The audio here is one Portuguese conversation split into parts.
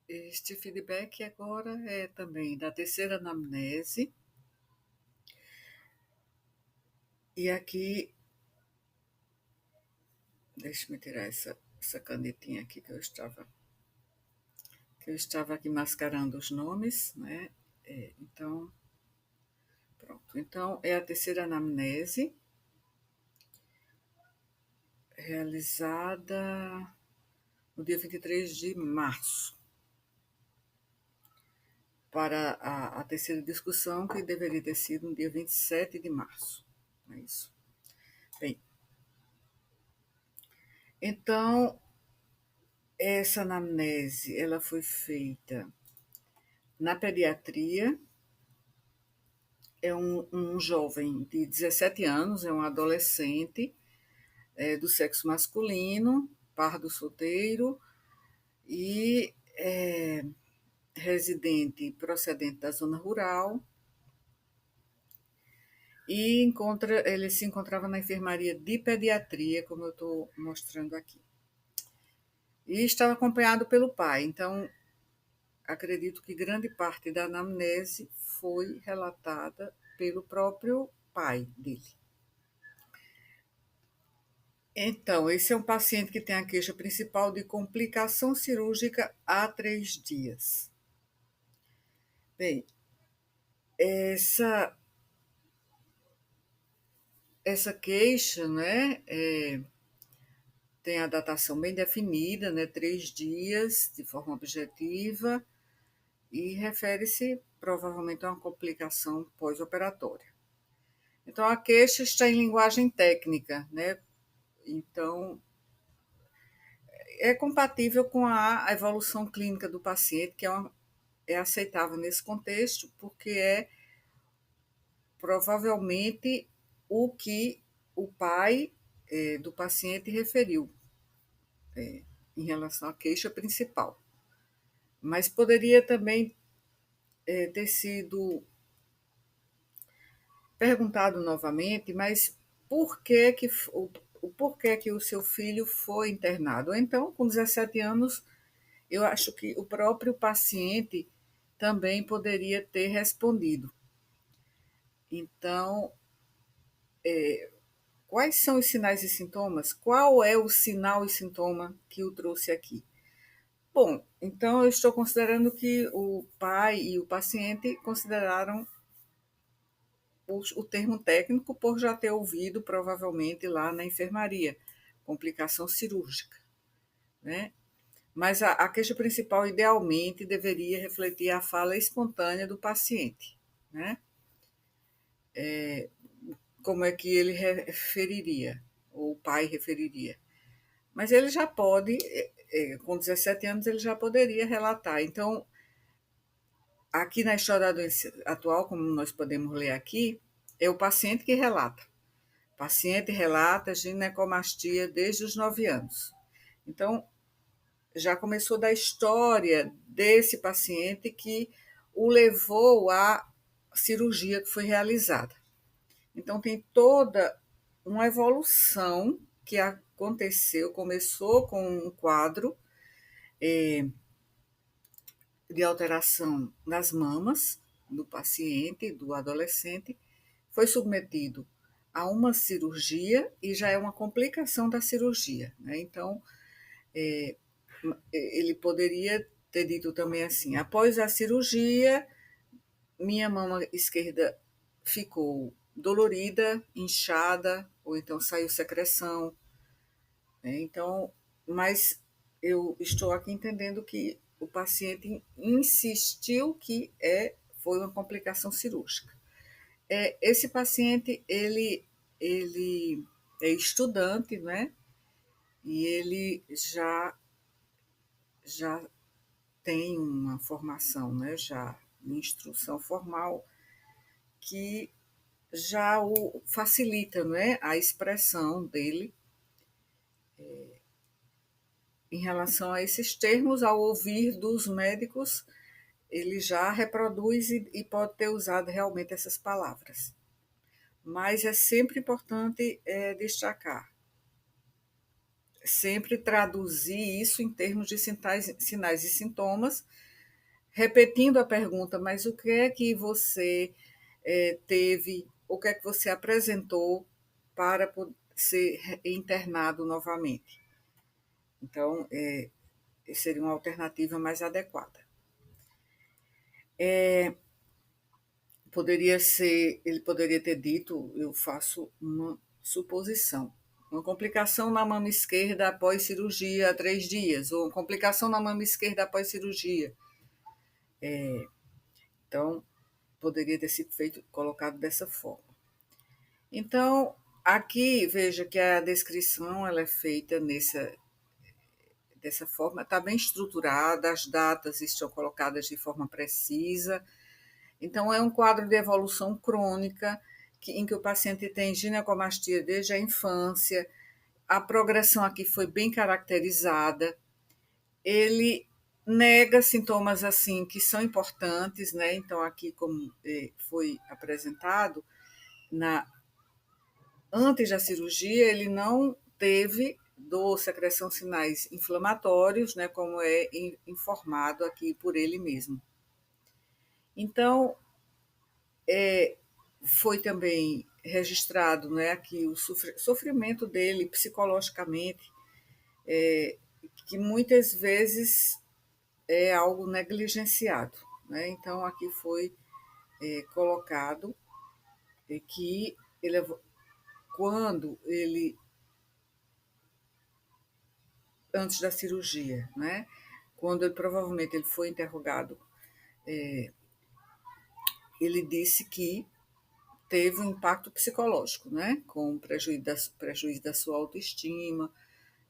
Este feedback agora é também da terceira anamnese. E aqui, deixa-me tirar essa canetinha aqui que eu estava aqui mascarando os nomes, né? Então, pronto. Então, é a terceira anamnese realizada no dia 23 de março, para a terceira discussão, que deveria ter sido no dia 27 de março. Não é isso? Bem, então, essa anamnese ela foi feita na pediatria. É um jovem de 17 anos, é um adolescente, do sexo masculino, pardo solteiro e residente procedente da zona rural. E ele se encontrava na enfermaria de pediatria, como eu estou mostrando aqui. E estava acompanhado pelo pai. Então, acredito que grande parte da anamnese foi relatada pelo próprio pai dele. Então, esse é um paciente que tem a queixa principal de complicação cirúrgica há 3 dias. Bem, essa, essa queixa, né, tem a datação bem definida, né, 3 dias, de forma objetiva, e refere-se provavelmente a uma complicação pós-operatória. Então, a queixa está em linguagem técnica, né? Então, é compatível com a evolução clínica do paciente, que é aceitável nesse contexto, porque é provavelmente o que o pai do paciente referiu em relação à queixa principal. Mas poderia também ter sido perguntado novamente, mas por que que o porquê que o seu filho foi internado? Ou então, com 17 anos, eu acho que o próprio paciente também poderia ter respondido. Então, quais são os sinais e sintomas? Qual é o sinal e sintoma que o trouxe aqui? Bom, então eu estou considerando que o pai e o paciente consideraram o termo técnico por já ter ouvido provavelmente lá na enfermaria, complicação cirúrgica, né? Mas a queixa principal, idealmente, deveria refletir a fala espontânea do paciente, né? Como é que ele referiria, ou o pai referiria. Mas ele já pode, com 17 anos, ele já poderia relatar. Então, aqui na história da doença atual, como nós podemos ler aqui, é o paciente que relata. O paciente relata ginecomastia desde os 9 anos. Então, já começou da história desse paciente que o levou à cirurgia que foi realizada. Então, tem toda uma evolução que aconteceu, começou com um quadro de alteração nas mamas do paciente, do adolescente, foi submetido a uma cirurgia e já é uma complicação da cirurgia, né? Então, ele poderia ter dito também assim: após a cirurgia, minha mama esquerda ficou dolorida, inchada, ou então saiu secreção, né? Então, mas eu estou aqui entendendo que o paciente insistiu que foi uma complicação cirúrgica. Esse paciente, ele é estudante, né? E ele já tem uma formação, né? Já uma instrução formal que já o facilita, né? A expressão dele em relação a esses termos, ao ouvir dos médicos, ele já reproduz e pode ter usado realmente essas palavras. Mas é sempre importante destacar, sempre traduzir isso em termos de sinais e sintomas, repetindo a pergunta, mas o que é que você teve, o que é que você apresentou para ser internado novamente? Então, seria uma alternativa mais adequada. Ele poderia ter dito, eu faço uma suposição, uma complicação na mama esquerda após cirurgia há 3 dias, ou uma complicação na mama esquerda após cirurgia. Então, poderia ter sido colocado dessa forma. Então, aqui, veja que a descrição ela é feita dessa forma, está bem estruturada, as datas estão colocadas de forma precisa. Então, é um quadro de evolução crônica, em que o paciente tem ginecomastia desde a infância, a progressão aqui foi bem caracterizada, ele nega sintomas assim que são importantes, né? Então, aqui, como foi apresentado, antes da cirurgia, ele não teve dor, secreção, sinais inflamatórios, né? Como é informado aqui por ele mesmo. Então, foi também registrado, né, aqui o sofrimento dele psicologicamente, que muitas vezes é algo negligenciado, né? Então aqui foi colocado que ele, quando ele antes da cirurgia, né? Quando provavelmente ele foi interrogado, ele disse que teve um impacto psicológico, né? Com prejuízo da sua autoestima,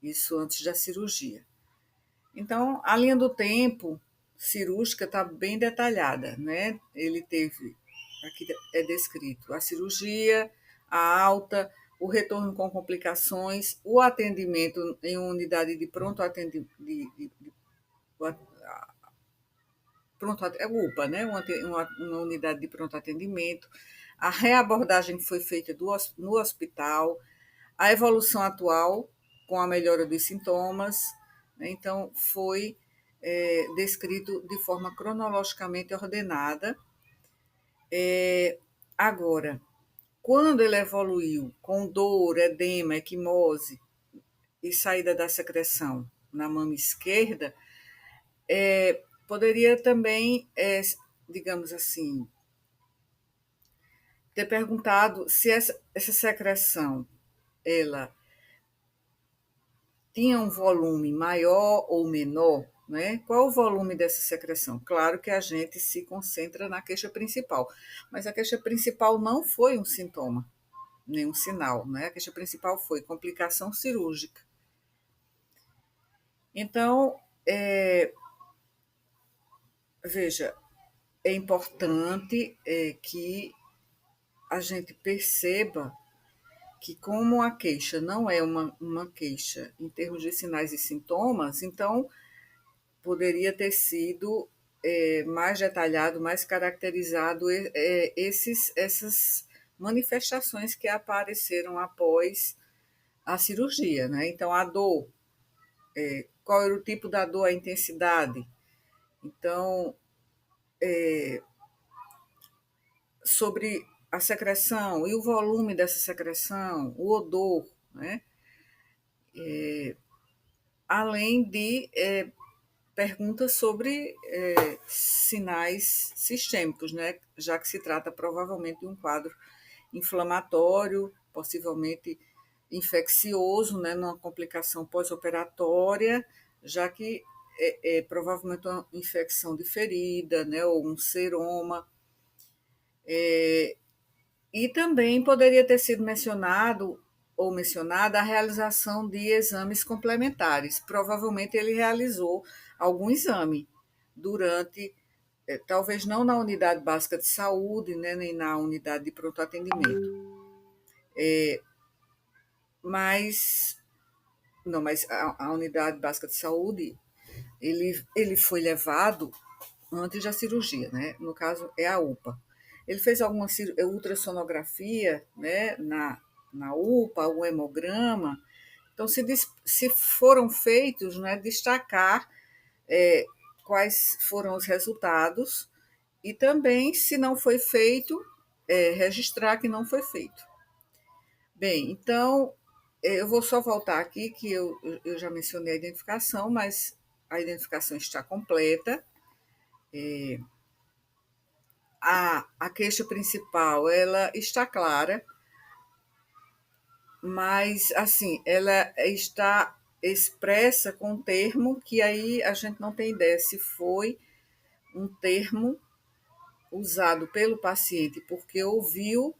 isso antes da cirurgia. Então, a linha do tempo cirúrgica está bem detalhada, né? Ele teve, aqui é descrito, a cirurgia, a alta, o retorno com complicações, o atendimento em uma unidade de pronto atendimento, é UPA, né? Uma unidade de pronto atendimento, a reabordagem que foi feita no hospital, a evolução atual com a melhora dos sintomas, né? Então, foi descrito de forma cronologicamente ordenada. Agora, quando ele evoluiu com dor, edema, equimose e saída da secreção na mama esquerda, poderia também, digamos assim, ter perguntado se essa secreção ela tinha um volume maior ou menor, né? Qual o volume dessa secreção? Claro que a gente se concentra na queixa principal, mas a queixa principal não foi um sintoma, nenhum sinal, né? A queixa principal foi complicação cirúrgica. Então, veja, é importante que a gente perceba que, como a queixa não é uma queixa em termos de sinais e sintomas, então poderia ter sido mais detalhado, mais caracterizado essas manifestações que apareceram após a cirurgia, né? Então, a dor, qual era o tipo da dor, a intensidade. Então, sobre a secreção e o volume dessa secreção, o odor, né? Além de perguntas sobre sinais sistêmicos, né? Já que se trata provavelmente de um quadro inflamatório, possivelmente infeccioso, né? Numa complicação pós-operatória, já que é provavelmente uma infecção de ferida, né? Ou um seroma. E também poderia ter sido mencionado ou mencionada a realização de exames complementares. Provavelmente ele realizou algum exame durante, talvez não na unidade básica de saúde, né, nem na unidade de pronto atendimento, mas não, mas a unidade básica de saúde ele foi levado antes da cirurgia, né? No caso é a UPA. Ele fez alguma ultrassonografia, né, na UPA, o hemograma, Então, se foram feitos, né, destacar é, quais foram os resultados e também, se não foi feito, registrar que não foi feito. Bem, então, eu vou só voltar aqui, que eu já mencionei a identificação, mas a identificação está completa. A queixa principal, ela está clara, mas, assim, ela está expressa com um termo que aí a gente não tem ideia se foi um termo usado pelo paciente porque ouviu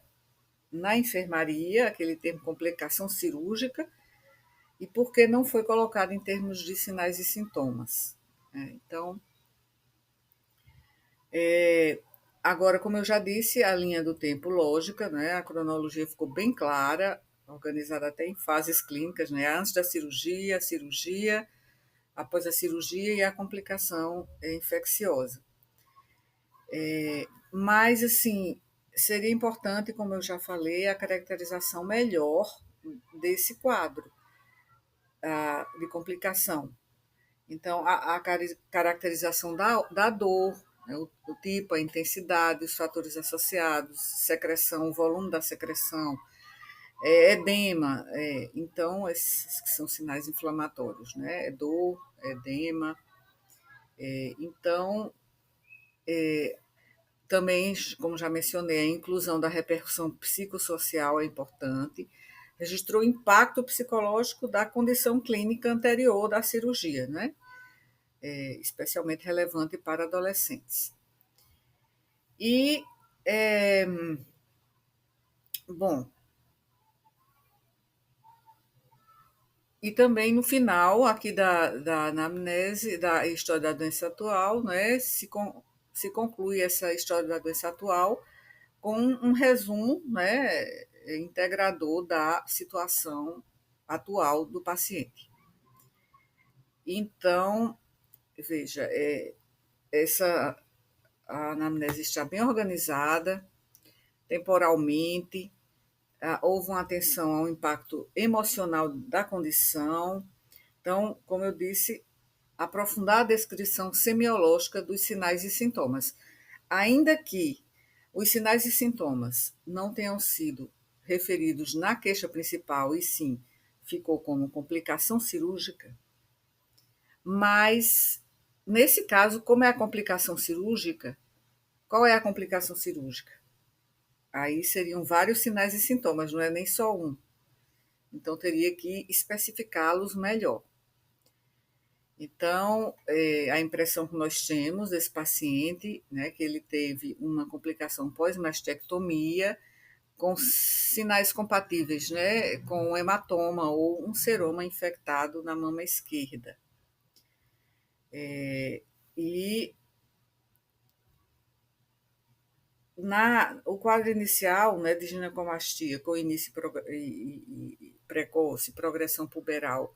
na enfermaria aquele termo complicação cirúrgica e porque não foi colocado em termos de sinais e sintomas. Então, agora, como eu já disse, a linha do tempo lógica, né, a cronologia ficou bem clara, organizada até em fases clínicas, né, antes da cirurgia, a cirurgia, após a cirurgia e a complicação infecciosa. Mas, assim, seria importante, como eu já falei, a caracterização melhor desse quadro de complicação. Então, a caracterização da dor, né, o tipo, a intensidade, os fatores associados, secreção, o volume da secreção, edema, então, esses que são sinais inflamatórios, né? Dor, edema. Então, também, como já mencionei, a inclusão da repercussão psicossocial é importante. Registrou o impacto psicológico da condição clínica anterior da cirurgia, né? Especialmente relevante para adolescentes. E, bom, e também no final aqui da anamnese, da história da doença atual, né, se conclui essa história da doença atual com um resumo, né, integrador da situação atual do paciente. Então, veja, essa a anamnese está bem organizada, temporalmente, houve uma atenção ao impacto emocional da condição. Então, como eu disse, aprofundar a descrição semiológica dos sinais e sintomas. Ainda que os sinais e sintomas não tenham sido referidos na queixa principal, e sim ficou como complicação cirúrgica, mas nesse caso, como é a complicação cirúrgica, qual é a complicação cirúrgica? Aí seriam vários sinais e sintomas, não é nem só um. Então, teria que especificá-los melhor. Então, a impressão que nós temos desse paciente, né, que ele teve uma complicação pós-mastectomia, com sinais compatíveis, né, com um hematoma ou um seroma infectado na mama esquerda. E o quadro inicial, né, de ginecomastia com início precoce, progressão puberal,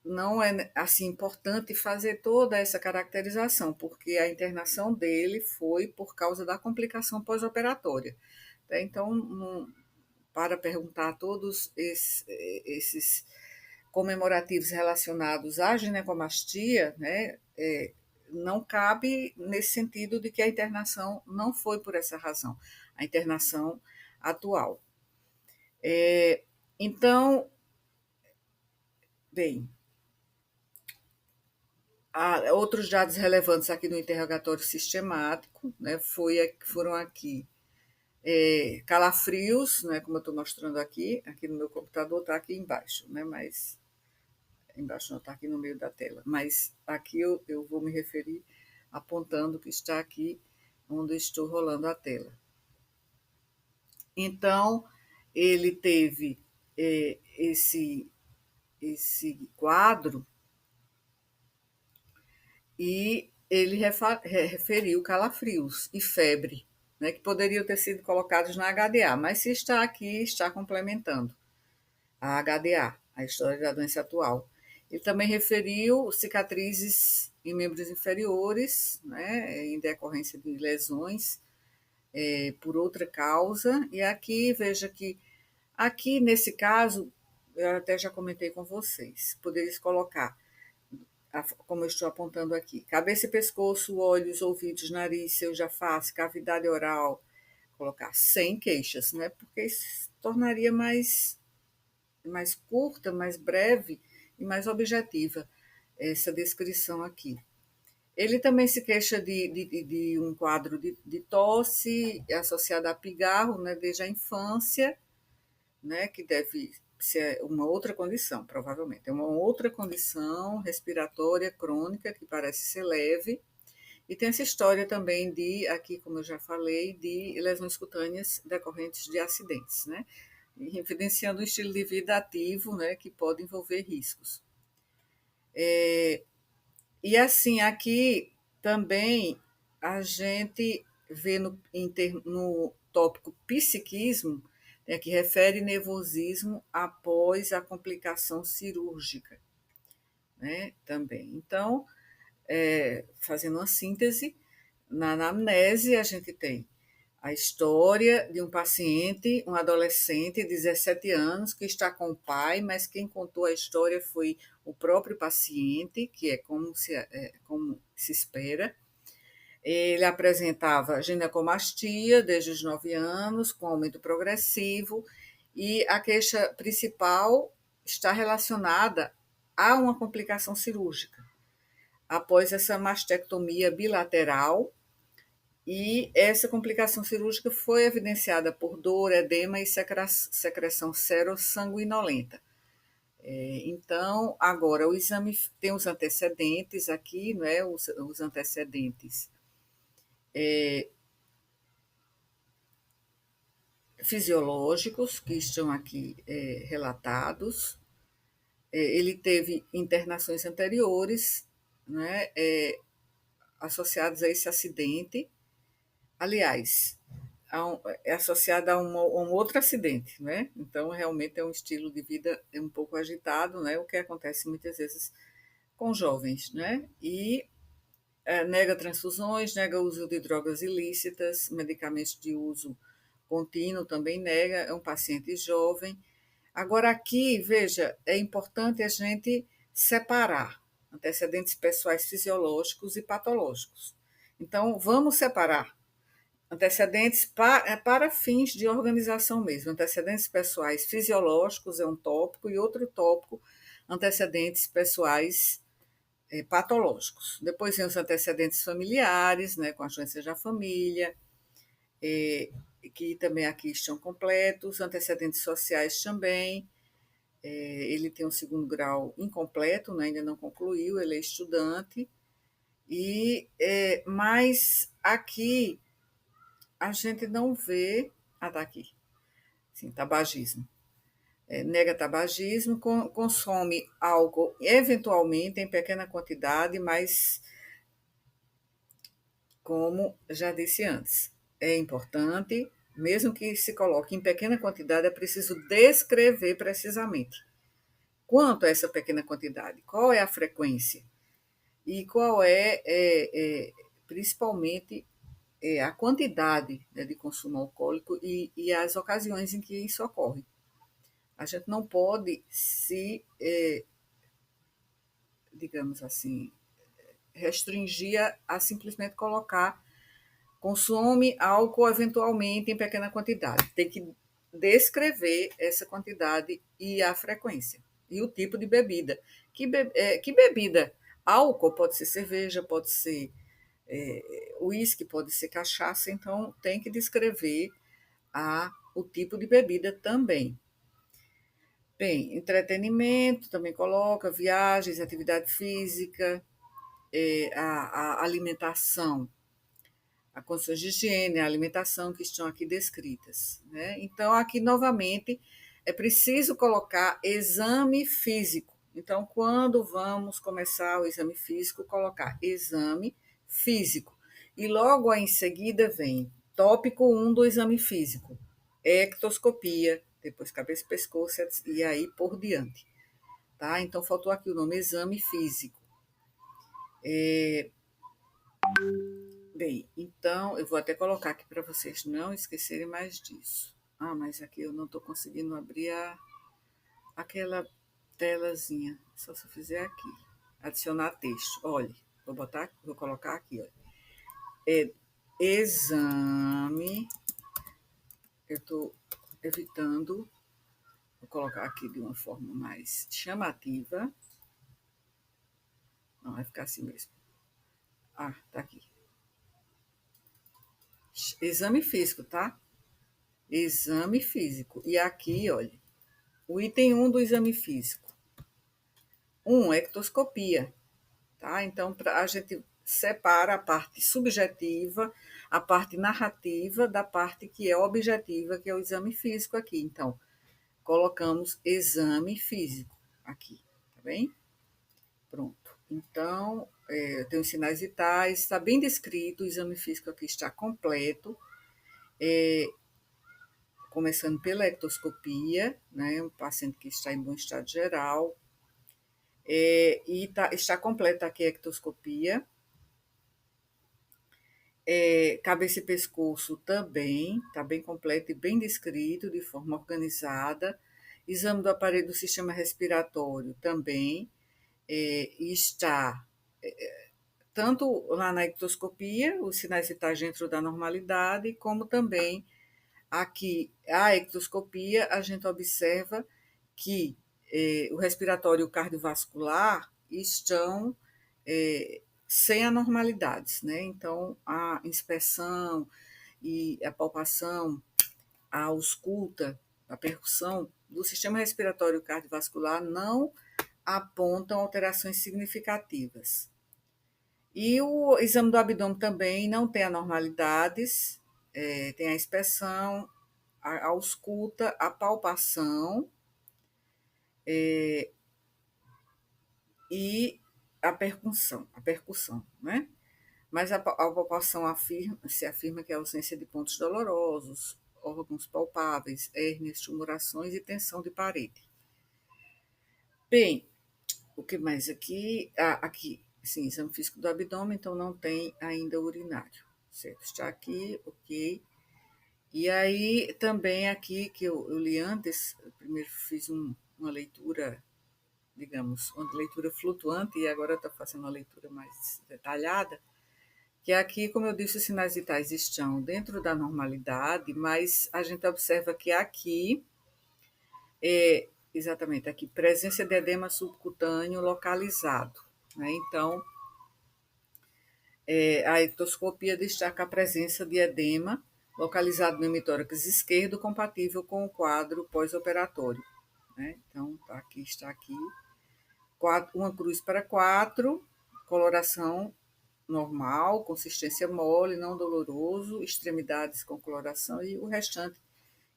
não é assim importante fazer toda essa caracterização, porque a internação dele foi por causa da complicação pós-operatória. Então, para perguntar todos esses comemorativos relacionados à ginecomastia, né, não cabe nesse sentido de que a internação não foi por essa razão, a internação atual. Então, bem, outros dados relevantes aqui no interrogatório sistemático, né, foram aqui calafrios, né, como eu estou mostrando aqui no meu computador está aqui embaixo, né, mas embaixo não está aqui no meio da tela, mas aqui eu vou me referir apontando que está aqui onde estou rolando a tela. Então, ele teve esse quadro e ele referiu calafrios e febre, né, que poderiam ter sido colocados na HDA, mas se está aqui, está complementando a HDA, a história da doença atual. Ele também referiu cicatrizes em membros inferiores, né, em decorrência de lesões por outra causa, e aqui veja que aqui nesse caso eu até já comentei com vocês. Poderia colocar, como eu estou apontando aqui, cabeça e pescoço, olhos, ouvidos, nariz, seio da face, cavidade oral, colocar sem queixas, né? Porque isso tornaria mais curta, mais breve e mais objetiva essa descrição aqui. Ele também se queixa de um quadro de tosse associada a pigarro, né, desde a infância, né, que deve ser uma outra condição, provavelmente. É uma outra condição respiratória crônica que parece ser leve. E tem essa história também de, aqui, como eu já falei, de lesões cutâneas decorrentes de acidentes, né? Evidenciando um estilo de vida ativo, né, que pode envolver riscos. E assim, aqui também a gente vê no tópico psiquismo, né, que refere nervosismo após a complicação cirúrgica, né, também. Então, fazendo uma síntese, na anamnese a gente tem a história de um paciente, um adolescente de 17 anos, que está com o pai, mas quem contou a história foi o próprio paciente, que é como se espera. Ele apresentava ginecomastia desde os 9 anos, com aumento progressivo, e a queixa principal está relacionada a uma complicação cirúrgica. Após essa mastectomia bilateral, e essa complicação cirúrgica foi evidenciada por dor, edema e secreção serossanguinolenta. Então, agora, o exame tem os antecedentes aqui, né, os antecedentes fisiológicos que estão aqui relatados. Ele teve internações anteriores, né, associadas a esse acidente. Aliás, é associada a um outro acidente, né? Então, realmente é um estilo de vida um pouco agitado, né? O que acontece muitas vezes com jovens, né? E nega transfusões, nega o uso de drogas ilícitas, medicamentos de uso contínuo também nega, é um paciente jovem. Agora, aqui, veja, é importante a gente separar antecedentes pessoais fisiológicos e patológicos. Então, vamos separar antecedentes para fins de organização mesmo. Antecedentes pessoais fisiológicos é um tópico, e outro tópico, antecedentes pessoais patológicos. Depois vem os antecedentes familiares, né, com as doenças da família, que também aqui estão completos, antecedentes sociais também. Ele tem um segundo grau incompleto, né, ainda não concluiu, ele é estudante. Mas aqui a gente não vê. Ah, está aqui. Sim, tabagismo. Nega tabagismo, consome álcool eventualmente em pequena quantidade, mas, como já disse antes, é importante, mesmo que se coloque em pequena quantidade, é preciso descrever precisamente quanto é essa pequena quantidade, qual é a frequência e qual principalmente, a quantidade, né, de consumo alcoólico e as ocasiões em que isso ocorre. A gente não pode digamos assim, restringir a simplesmente colocar consome álcool eventualmente em pequena quantidade. Tem que descrever essa quantidade e a frequência. E o tipo de bebida. Que bebida? Álcool pode ser cerveja, pode ser uísque, pode ser cachaça, então tem que descrever o tipo de bebida também. Bem, entretenimento também coloca, viagens, atividade física, a alimentação, a condições de higiene, a alimentação que estão aqui descritas, né? Então, aqui novamente é preciso colocar exame físico. Então, quando vamos começar o exame físico, colocar exame físico. E logo em seguida vem tópico 1 do exame físico, ectoscopia, depois cabeça e pescoço e aí por diante. Tá? Então, faltou aqui o nome exame físico. Bem, então eu vou até colocar aqui para vocês não esquecerem mais disso. Ah, mas aqui eu não estou conseguindo abrir aquela telazinha. Só se eu fizer aqui. Adicionar texto. Olha, vou colocar aqui, olha. É exame. Eu estou evitando. Vou colocar aqui de uma forma mais chamativa. Não, vai ficar assim mesmo. Ah, tá aqui. Exame físico, tá? Exame físico. E aqui, olha, o item 1 do exame físico. Ectoscopia, tá? Então, a gente separa a parte subjetiva, a parte narrativa da parte que é objetiva, que é o exame físico aqui. Então, colocamos exame físico aqui, tá bem? Pronto. Então, tem os sinais vitais, está bem descrito, o exame físico aqui está completo, começando pela ectoscopia, né, um paciente que está em bom estado geral, está completa aqui a ectoscopia, cabeça e pescoço também, está bem completo e bem descrito, de forma organizada, exame do aparelho do sistema respiratório também, está tanto lá na ectoscopia, os sinais vitais dentro da normalidade, como também aqui a ectoscopia, a gente observa que o respiratório e o cardiovascular estão sem anormalidades, né? Então, a inspeção e a palpação, a ausculta, a percussão do sistema respiratório e cardiovascular não apontam alterações significativas. E o exame do abdômen também não tem anormalidades, tem a inspeção, a ausculta, a palpação e a percussão, né? Mas a palpação se afirma que a ausência de pontos dolorosos, órgãos palpáveis, hérnias, tumorações e tensão de parede. Bem, o que mais aqui? Aqui, sim, exame físico do abdômen, então não tem ainda urinário, certo? Está aqui, ok. E aí, também aqui, que eu li antes, eu primeiro fiz uma leitura, digamos, uma leitura flutuante, e agora estou fazendo uma leitura mais detalhada, que aqui, como eu disse, os sinais vitais estão dentro da normalidade, mas a gente observa que aqui, exatamente aqui, presença de edema subcutâneo localizado, né? Então, a ectoscopia destaca a presença de edema localizado no hemitórax esquerdo, compatível com o quadro pós-operatório, né? Então, aqui está aqui, uma cruz para 4, coloração normal, consistência mole, não doloroso, extremidades com coloração e o restante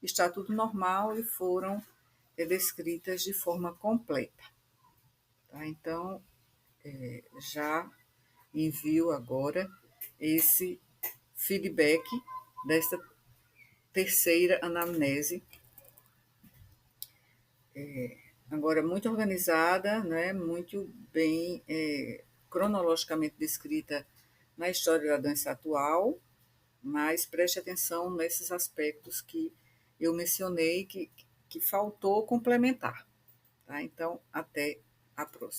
está tudo normal e foram descritas de forma completa. Tá? Então, já envio agora esse feedback desta terceira anamnese, agora muito organizada, né, muito bem cronologicamente descrita na história da doença atual, mas preste atenção nesses aspectos que eu mencionei que faltou complementar. Tá? Então, até a próxima.